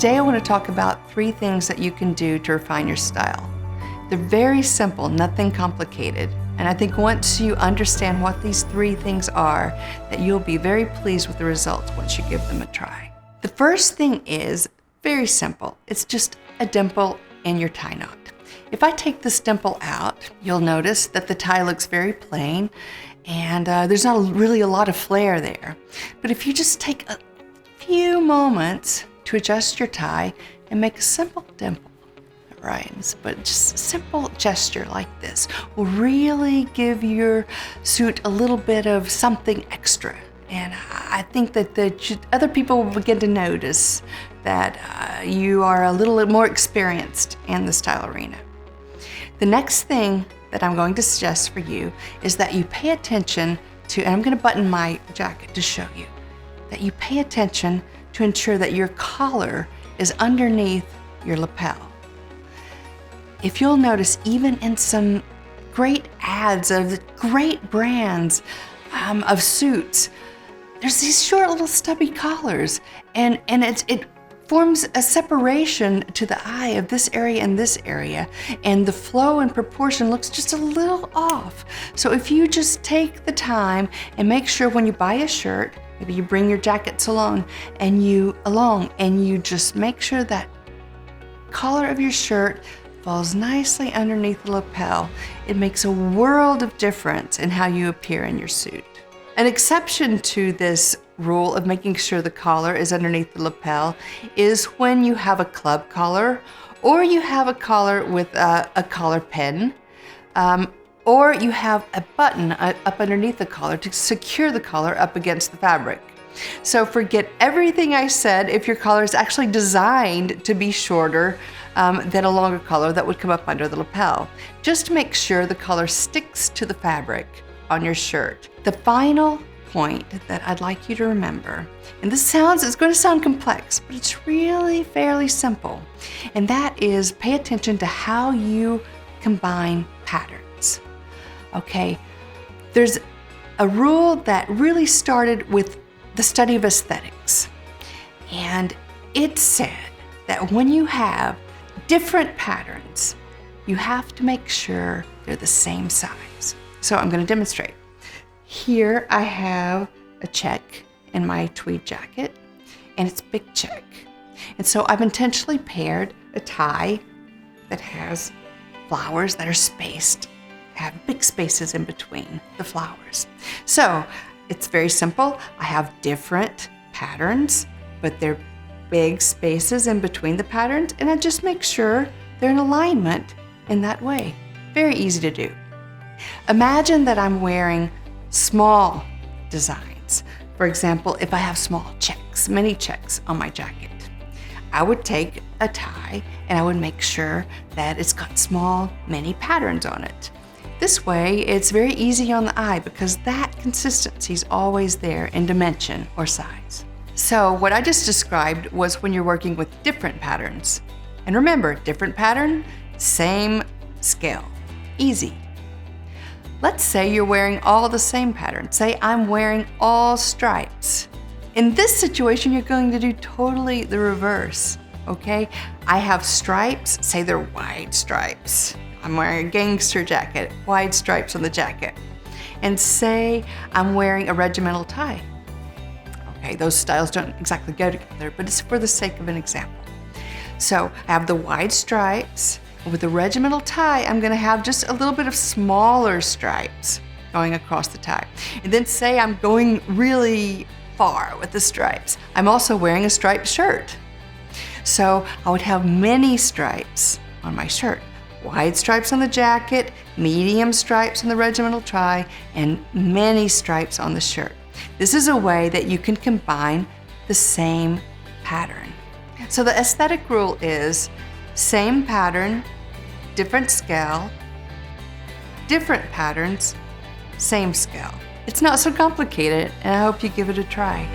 today I want to talk about 3 things that you can do to refine your style. They're very simple, nothing complicated. And I think once you understand what these 3 things are, that you'll be very pleased with the results once you give them a try. The first thing is very simple. It's just a dimple in your tie knot. If I take this dimple out, you'll notice that the tie looks very plain and there's not really a lot of flair there. But if you just take a few moments to adjust your tie and make a simple dimple, rhymes, but just a simple gesture like this will really give your suit a little bit of something extra. And I think that other people will begin to notice that you are a little more experienced in the style arena. The next thing that I'm going to suggest for you is that you pay attention to, and I'm going to button my jacket to show you, that you pay attention to ensure that your collar is underneath your lapel. If you'll notice, even in some great ads of great brands of suits, there's these short little stubby collars, and it forms a separation to the eye of this area and this area, and the flow and proportion looks just a little off. So if you just take the time and make sure when you buy a shirt, maybe you bring your jackets along, and you just make sure that collar of your shirt falls nicely underneath the lapel, it makes a world of difference in how you appear in your suit. An exception to this rule of making sure the collar is underneath the lapel is when you have a club collar, or you have a collar with a collar pin, or you have a button up underneath the collar to secure the collar up against the fabric. So forget everything I said if your collar is actually designed to be shorter than a longer collar that would come up under the lapel. Just make sure the collar sticks to the fabric on your shirt. The final point that I'd like you to remember, and it's going to sound complex, but it's really fairly simple, and that is pay attention to how you combine patterns. Okay, there's a rule that really started with the study of aesthetics, and it said that when you have different patterns, you have to make sure they're the same size. So I'm going to demonstrate. Here I have a check in my tweed jacket, and it's a big check. And so I've intentionally paired a tie that has flowers that are spaced, have big spaces in between the flowers. So it's very simple. I have different patterns, but they're big spaces in between the patterns, and I just make sure they're in alignment in that way. Very easy to do. Imagine that I'm wearing small designs. For example, if I have small checks, many checks on my jacket, I would take a tie and I would make sure that it's got small, many patterns on it. This way, it's very easy on the eye because that consistency is always there in dimension or size. So what I just described was when you're working with different patterns. And remember, different pattern, same scale. Easy. Let's say you're wearing all the same pattern. Say I'm wearing all stripes. In this situation, you're going to do totally the reverse, okay? I have stripes, say they're wide stripes. I'm wearing a gangster jacket, wide stripes on the jacket. And say I'm wearing a regimental tie. Okay, those styles don't exactly go together, but it's for the sake of an example. So I have the wide stripes. With the regimental tie, I'm gonna have just a little bit of smaller stripes going across the tie. And then say I'm going really far with the stripes. I'm also wearing a striped shirt. So I would have many stripes on my shirt. Wide stripes on the jacket, medium stripes on the regimental tie, and many stripes on the shirt. This is a way that you can combine the same pattern. So the aesthetic rule is same pattern, different scale, different patterns, same scale. It's not so complicated, and I hope you give it a try.